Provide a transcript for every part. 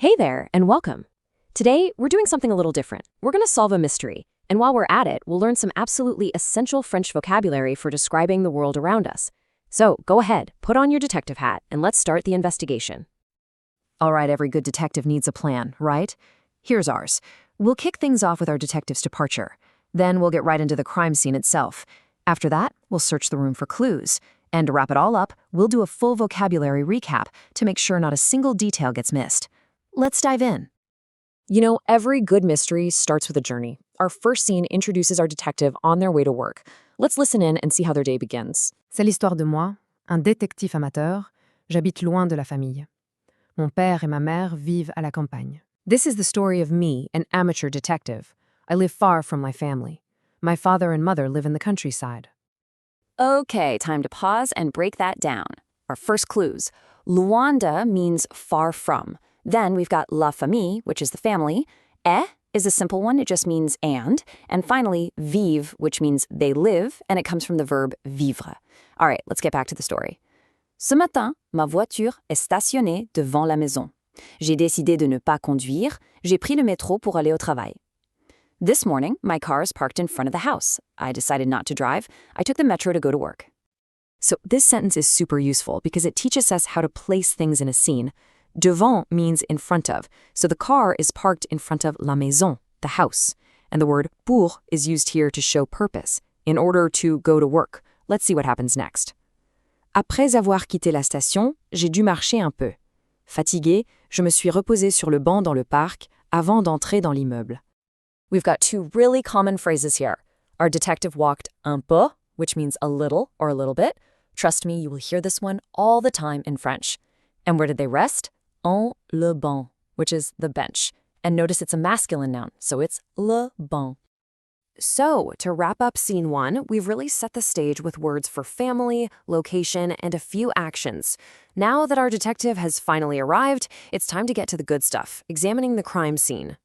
Hey there, and welcome. Today, we're doing something a little different. We're going to solve a mystery, and while we're at it, we'll learn some absolutely essential French vocabulary for describing the world around us. So, go ahead, put on your detective hat, and let's start the investigation. All right, every good detective needs a plan, right? Here's ours. We'll kick things off with our detective's departure. Then we'll get right into the crime scene itself. After that, we'll search the room for clues. And to wrap it all up, we'll do a full vocabulary recap to make sure not a single detail gets missed. Let's dive in. You know, every good mystery starts with a journey. Our first scene introduces our detective on their way to work. Let's listen in and see how their day begins. C'est l'histoire de moi, un détective amateur. J'habite loin de la famille. Mon père et ma mère vivent à la campagne. This is the story of me, an amateur detective. I live far from my family. My father and mother live in the countryside. Okay, time to pause and break that down. Our first clues. Loin de means far from. Then we've got la famille, which is the family. Is a simple one, it just means and. And finally, vivre, which means they live, and it comes from the verb vivre. All right, let's get back to the story. Ce matin, ma voiture est stationnée devant la maison. J'ai décidé de ne pas conduire. J'ai pris le métro pour aller au travail. This morning, my car is parked in front of the house. I decided not to drive. I took the metro to go to work. So this sentence is super useful because it teaches us how to place things in a scene. Devant means in front of, so the car is parked in front of la maison, the house. And the word pour is used here to show purpose, in order to go to work. Let's see what happens next. Après avoir quitté la station, j'ai dû marcher un peu. Fatigué, je me suis reposé sur le banc dans le parc avant d'entrer dans l'immeuble. We've got two really common phrases here. Our detective walked un peu, which means a little or a little bit. Trust me, you will hear this one all the time in French. And where did they rest? En le banc, which is the bench. And notice it's a masculine noun, so it's le banc. So, to wrap up scene one, we've really set the stage with words for family, location, and a few actions. Now that our detective has finally arrived, it's time to get to the good stuff, examining the crime scene.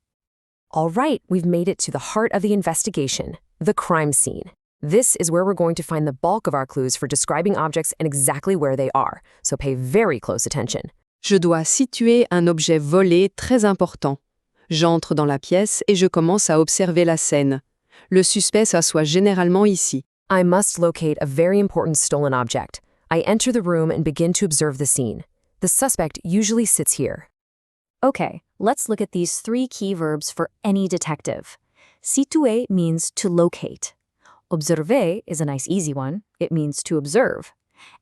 All right, we've made it to the heart of the investigation, the crime scene. This is where we're going to find the bulk of our clues for describing objects and exactly where they are, so pay very close attention. Je dois situer un objet volé très important. J'entre dans la pièce et je commence à observer la scène. Le suspect s'assoit généralement ici. I must locate a very important stolen object. I enter the room and begin to observe the scene. The suspect usually sits here. Okay, let's look at these three key verbs for any detective. Situer means to locate. Observer is a nice easy one. It means to observe.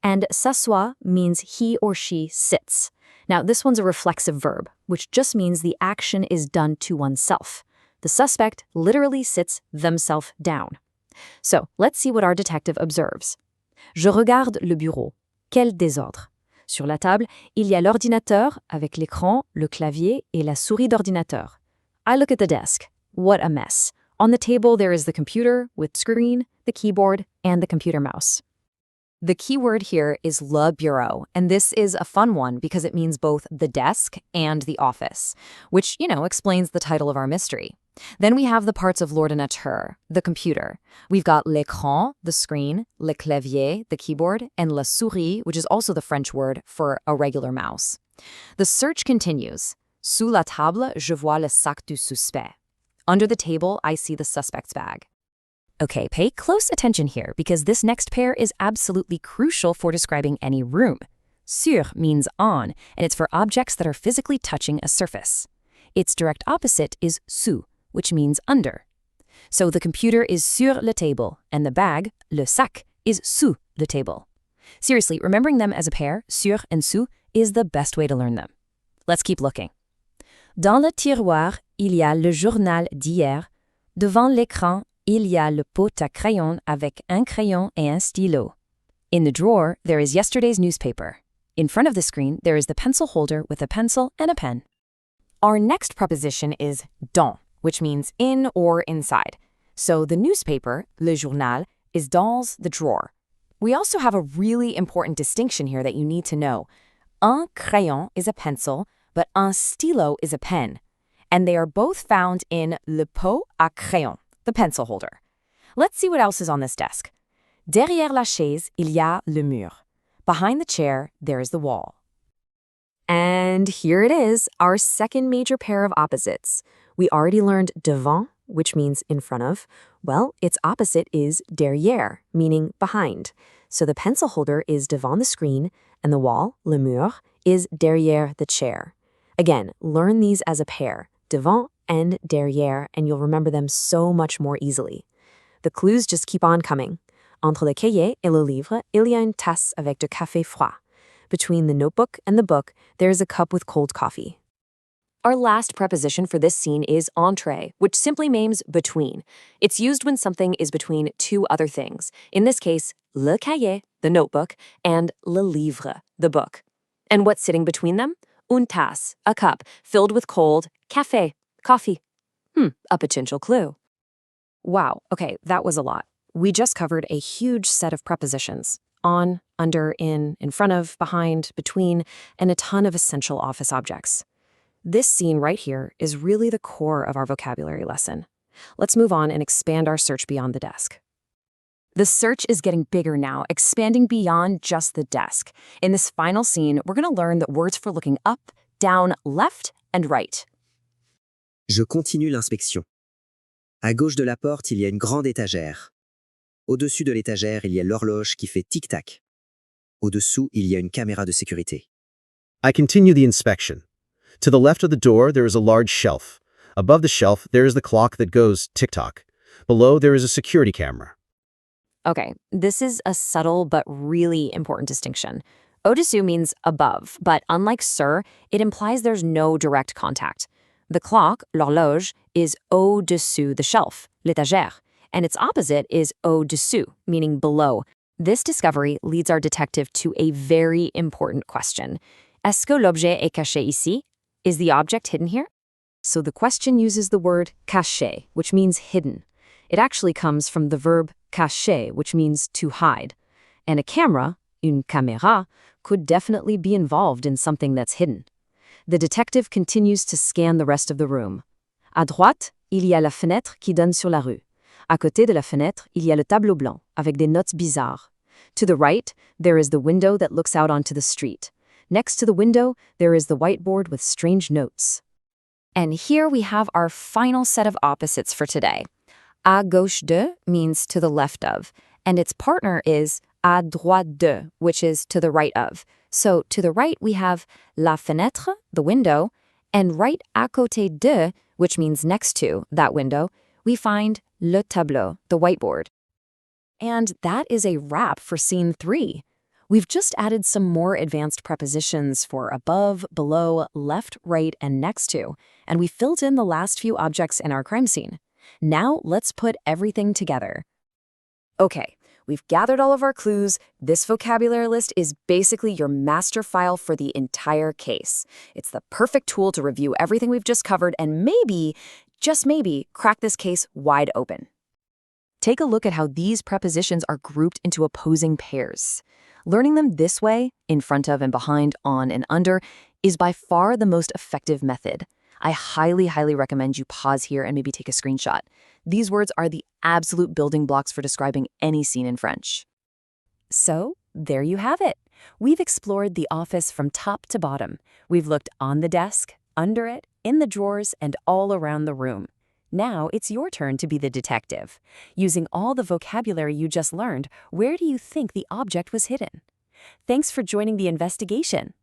And s'assoit means he or she sits. Now, this one's a reflexive verb, which just means the action is done to oneself. The suspect literally sits themselves down. So, let's see what our detective observes. Je regarde le bureau. Quel désordre. Sur la table, il y a l'ordinateur avec l'écran, le clavier et la souris d'ordinateur. I look at the desk. What a mess. On the table, there is the computer with screen, the keyboard, and the computer mouse. The key word here is le bureau, and this is a fun one because it means both the desk and the office, which, explains the title of our mystery. Then we have the parts of l'ordinateur, the computer. We've got l'écran, the screen, le clavier, the keyboard, and la souris, which is also the French word for a regular mouse. The search continues. Sous la table, je vois le sac du suspect. Under the table, I see the suspect's bag. Okay, pay close attention here because this next pair is absolutely crucial for describing any room. Sur means on, and it's for objects that are physically touching a surface. Its direct opposite is sous, which means under. So the computer is sur le table, and the bag, le sac, is sous le table. Seriously, remembering them as a pair, sur and sous, is the best way to learn them. Let's keep looking. Dans le tiroir, il y a le journal d'hier. Devant l'écran, il y a le pot à crayon avec un crayon et un stylo. In the drawer, there is yesterday's newspaper. In front of the screen, there is the pencil holder with a pencil and a pen. Our next preposition is dans, which means in or inside. So the newspaper, le journal, is dans the drawer. We also have a really important distinction here that you need to know. Un crayon is a pencil, but un stylo is a pen. And they are both found in le pot à crayon, the pencil holder. Let's see what else is on this desk. Derrière la chaise, il y a le mur. Behind the chair, there is the wall. And here it is, our second major pair of opposites. We already learned devant, which means in front of. Well, its opposite is derrière, meaning behind. So the pencil holder is devant the screen, and the wall, le mur, is derrière the chair. Again, learn these as a pair, devant and derrière, and you'll remember them so much more easily. The clues just keep on coming. Entre le cahier et le livre, il y a une tasse avec du café froid. Between the notebook and the book, there is a cup with cold coffee. Our last preposition for this scene is entre, which simply means between. It's used when something is between two other things. In this case, le cahier, the notebook, and le livre, the book. And what's sitting between them? Une tasse, a cup, filled with cold café, coffee. A potential clue. Wow, okay, that was a lot. We just covered a huge set of prepositions. On, under, in front of, behind, between, and a ton of essential office objects. This scene right here is really the core of our vocabulary lesson. Let's move on and expand our search beyond the desk. The search is getting bigger now, expanding beyond just the desk. In this final scene, we're going to learn the words for looking up, down, left, and right. Je continue l'inspection. À gauche de la porte, il y a une grande étagère. Au-dessus de l'étagère, il y a l'horloge qui fait tic-tac. Au-dessous, il y a une caméra de sécurité. I continue the inspection. To the left of the door, there is a large shelf. Above the shelf, there is the clock that goes tick-tock. Below, there is a security camera. Okay, this is a subtle but really important distinction. Au-dessus means above, but unlike sur, it implies there's no direct contact. The clock, l'horloge, is au-dessus the shelf, l'étagère, and its opposite is au-dessous, meaning below. This discovery leads our detective to a very important question. Est-ce que l'objet est caché ici? Is the object hidden here? So the question uses the word caché, which means hidden. It actually comes from the verb cacher, which means to hide. And a camera, une caméra, could definitely be involved in something that's hidden. The detective continues to scan the rest of the room. À droite, il y a la fenêtre qui donne sur la rue. À côté de la fenêtre, il y a le tableau blanc, avec des notes bizarres. To the right, there is the window that looks out onto the street. Next to the window, there is the whiteboard with strange notes. And here we have our final set of opposites for today. À gauche de means to the left of, and its partner is à droite de, which is to the right of. So to the right, we have la fenêtre, the window, and right à côté de, which means next to that window, we find le tableau, the whiteboard. And that is a wrap for scene 3. We've just added some more advanced prepositions for above, below, left, right, and next to, and we filled in the last few objects in our crime scene. Now let's put everything together. Okay, we've gathered all of our clues. This vocabulary list is basically your master file for the entire case. It's the perfect tool to review everything we've just covered and maybe, just maybe, crack this case wide open. Take a look at how these prepositions are grouped into opposing pairs. Learning them this way, in front of and behind, on and under, is by far the most effective method. I highly, highly recommend you pause here and maybe take a screenshot. These words are the absolute building blocks for describing any scene in French. So, there you have it. We've explored the office from top to bottom. We've looked on the desk, under it, in the drawers, and all around the room. Now it's your turn to be the detective. Using all the vocabulary you just learned, where do you think the object was hidden? Thanks for joining the investigation.